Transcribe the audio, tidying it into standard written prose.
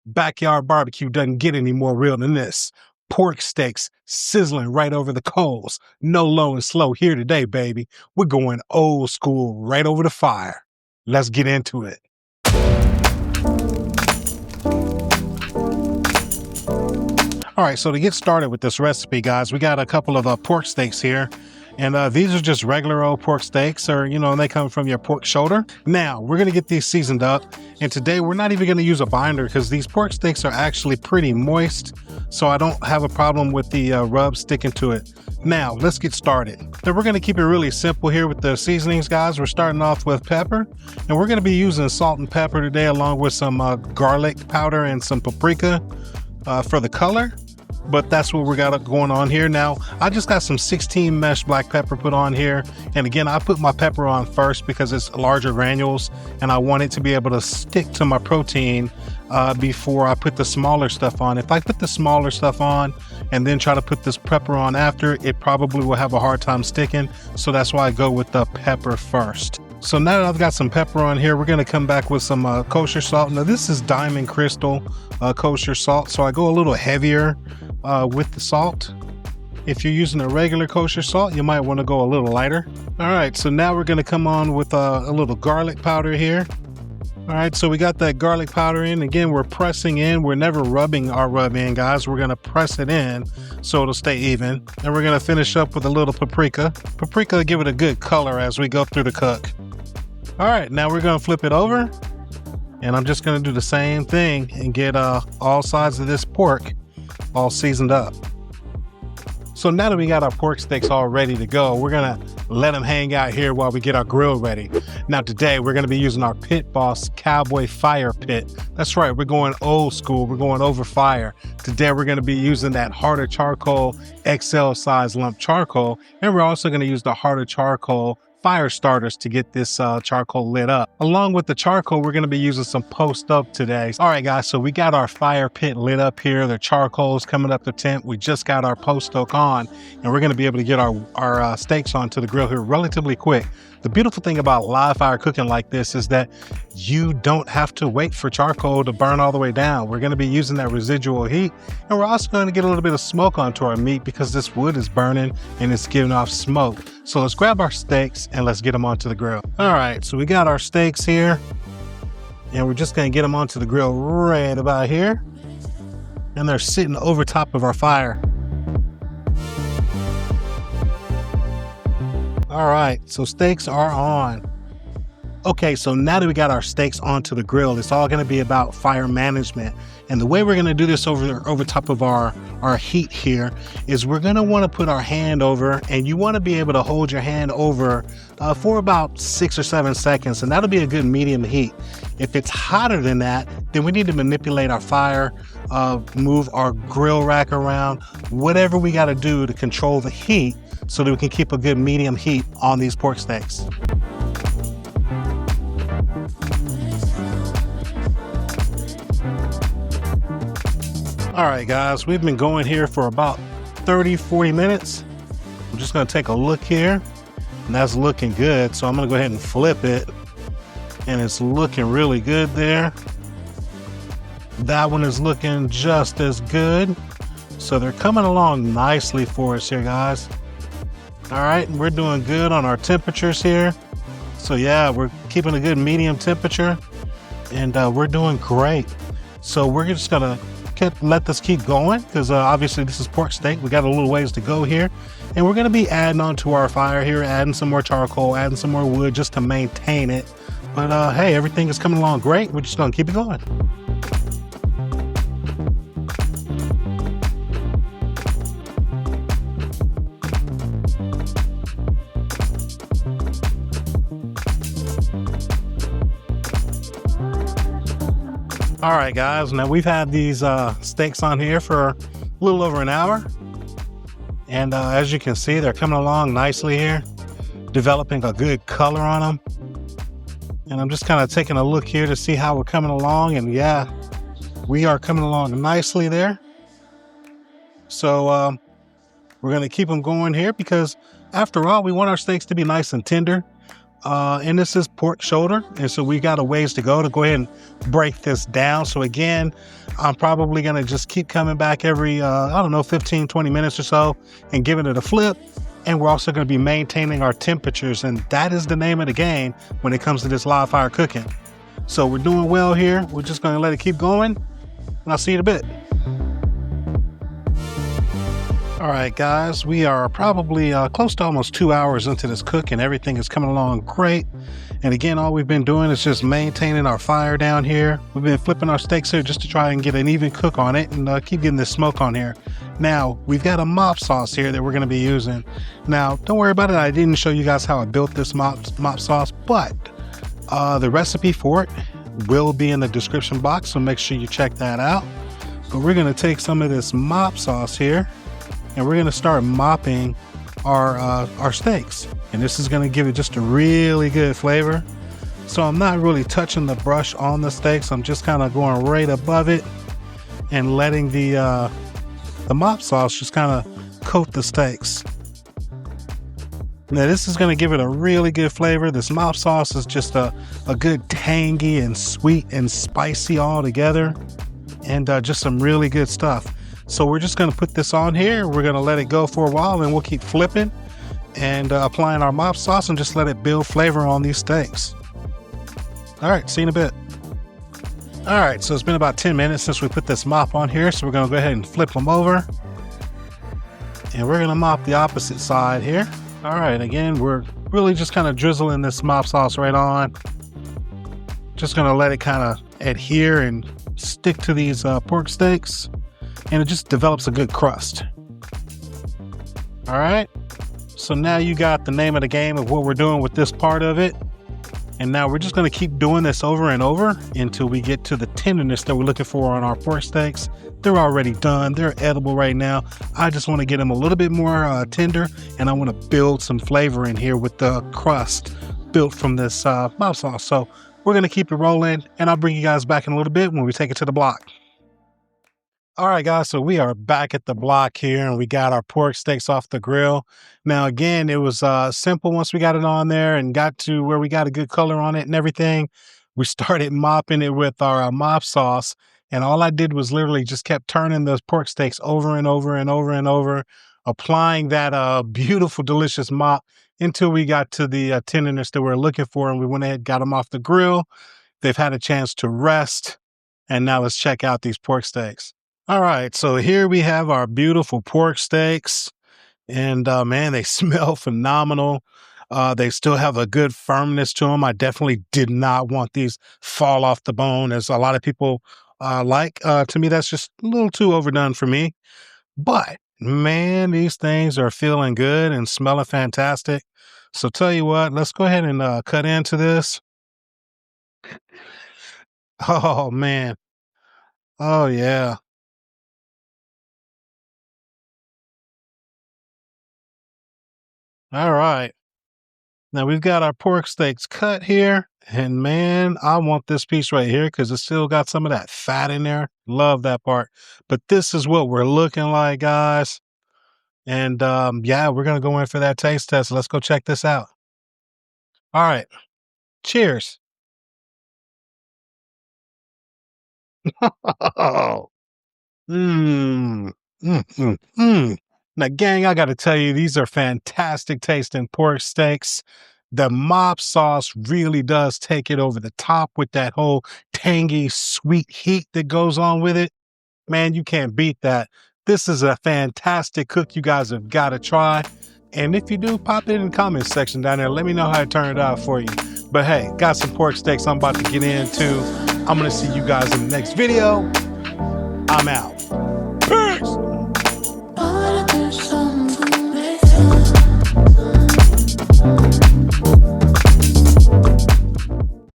Backyard barbecue doesn't get any more real than this. Pork steaks sizzling right over the coals. No low and slow here today, baby. We're going old school right over the fire. Let's get into it. All right, so to get started with this recipe, guys, we got a couple of pork steaks here. And these are just regular old pork steaks, or, they come from your pork shoulder. Now, we're going to get these seasoned up. And today, we're not even going to use a binder because these pork steaks are actually pretty moist. So I don't have a problem with the rub sticking to it. Now, let's get started. Now, we're going to keep it really simple here with the seasonings, guys. We're starting off with pepper. And we're going to be using salt and pepper today, along with some garlic powder and some paprika for the color. But that's what we got going on here. Now, I just got some 16 mesh black pepper put on here. And again, I put my pepper on first because it's larger granules and I want it to be able to stick to my protein before I put the smaller stuff on. If I put the smaller stuff on and then try to put this pepper on after, it probably will have a hard time sticking. So that's why I go with the pepper first. So now that I've got some pepper on here, we're going to come back with some kosher salt. Now, this is Diamond Crystal kosher salt, so I go a little heavier with the salt. If you're using a regular kosher salt, you might want to go a little lighter. All right, so now we're going to come on with a little garlic powder here. All right, so we got that garlic powder in. Again, we're pressing in. We're never rubbing our rub in, guys. We're going to press it in so it'll stay even. And we're going to finish up with a little paprika. Paprika will give it a good color as we go through the cook. All right, now we're going to flip it over. And I'm just going to do the same thing and get all sides of this pork all seasoned up. So now that we got our pork steaks all ready to go, we're gonna let them hang out here while we get our grill ready. Now today, we're gonna be using our Pit Boss Cowboy Fire Pit. That's right, we're going old school, we're going over fire. Today, we're gonna be using that Harder Charcoal XL size lump charcoal, and we're also gonna use the Harder Charcoal fire starters to get this charcoal lit up. Along with the charcoal, we're going to be using some post oak today. All right, guys, so we got our fire pit lit up here. The charcoal's coming up the tent. We just got our post oak on, and we're going to be able to get our steaks onto the grill here relatively quick. The beautiful thing about live fire cooking like this is that you don't have to wait for charcoal to burn all the way down. We're going to be using that residual heat, and we're also going to get a little bit of smoke onto our meat because this wood is burning and it's giving off smoke. So let's grab our steaks and let's get them onto the grill. All right, so we got our steaks here, and we're just going to get them onto the grill right about here, and they're sitting over top of our fire. All right, so steaks are on. Okay, so now that we got our steaks onto the grill, it's all gonna be about fire management. And the way we're gonna do this over top of our heat here is we're gonna wanna put our hand over, and you wanna be able to hold your hand over for about 6 or 7 seconds, and that'll be a good medium heat. If it's hotter than that, then we need to manipulate our fire, move our grill rack around, whatever we gotta do to control the heat so that we can keep a good medium heat on these pork steaks. All right, guys, we've been going here for about 30-40 minutes. I'm just gonna take a look here, and that's looking good. So I'm gonna go ahead and flip it, and it's looking really good there. That one is looking just as good. So they're coming along nicely for us here, guys. All right, we're doing good on our temperatures here. So yeah, we're keeping a good medium temperature, and we're doing great. So we're just gonna let this keep going because obviously this is pork steak. We got a little ways to go here, and we're gonna be adding onto our fire here, adding some more charcoal, adding some more wood just to maintain it. But hey, everything is coming along great. We're just gonna keep it going. All right, guys, now we've had these steaks on here for a little over an hour. And as you can see, they're coming along nicely here, developing a good color on them. And I'm just kind of taking a look here to see how we're coming along. And yeah, we are coming along nicely there. So we're going to keep them going here because after all, we want our steaks to be nice and tender. And this is pork shoulder. And so we got a ways to go ahead and break this down. So again, I'm probably going to just keep coming back every, I don't know, 15, 20 minutes or so and giving it a flip. And we're also going to be maintaining our temperatures. And that is the name of the game when it comes to this live fire cooking. So we're doing well here. We're just going to let it keep going. And I'll see you in a bit. All right, guys, we are probably close to almost 2 hours into this cook and everything is coming along great. And again, all we've been doing is just maintaining our fire down here. We've been flipping our steaks here just to try and get an even cook on it and keep getting this smoke on here. Now, we've got a mop sauce here that we're going to be using. Now, don't worry about it. I didn't show you guys how I built this mop sauce, but the recipe for it will be in the description box, so make sure you check that out. But we're going to take some of this mop sauce here and we're going to start mopping our steaks. And this is going to give it just a really good flavor. So I'm not really touching the brush on the steaks. I'm just kind of going right above it and letting the mop sauce just kind of coat the steaks. Now this is going to give it a really good flavor. This mop sauce is just a good tangy and sweet and spicy all together, and just some really good stuff. So we're just going to put this on here. We're going to let it go for a while and we'll keep flipping and applying our mop sauce and just let it build flavor on these steaks. All right, see you in a bit. All right, so it's been about 10 minutes since we put this mop on here. So we're going to go ahead and flip them over and we're going to mop the opposite side here. All right, again, we're really just kind of drizzling this mop sauce right on. Just going to let it kind of adhere and stick to these pork steaks. And it just develops a good crust. All right, so now you got the name of the game of what we're doing with this part of it. And now we're just going to keep doing this over and over until we get to the tenderness that we're looking for on our pork steaks. They're already done. They're edible right now. I just want to get them a little bit more tender, and I want to build some flavor in here with the crust built from this mop sauce. So we're going to keep it rolling, and I'll bring you guys back in a little bit when we take it to the block. All right, guys, so we are back at the block here and we got our pork steaks off the grill. Now, again, it was simple once we got it on there and got to where we got a good color on it and everything. We started mopping it with our mop sauce, and all I did was literally just kept turning those pork steaks over and over and over and over, applying that beautiful, delicious mop until we got to the tenderness that we're looking for, and we went ahead and got them off the grill. They've had a chance to rest, and now let's check out these pork steaks. All right, so here we have our beautiful pork steaks, and man, they smell phenomenal. They still have a good firmness to them. I definitely did not want these fall off the bone, as a lot of people like. To me, that's just a little too overdone for me. But man, these things are feeling good and smelling fantastic. So tell you what, let's go ahead and cut into this. Oh man, oh yeah. All right. Now we've got our pork steaks cut here, and man, I want this piece right here because it's still got some of that fat in there. Love that part. But this is what we're looking like, guys. And yeah, we're gonna go in for that taste test. Let's go check this out. All right. Cheers. Oh. Mmm. Mm, mm, mm. Now, gang, I got to tell you, these are fantastic tasting pork steaks. The mop sauce really does take it over the top with that whole tangy, sweet heat that goes on with it. Man, you can't beat that. This is a fantastic cook you guys have got to try. And if you do, pop it in the comments section down there. Let me know how it turned out for you. But hey, got some pork steaks I'm about to get into. I'm going to see you guys in the next video. I'm out. Peace!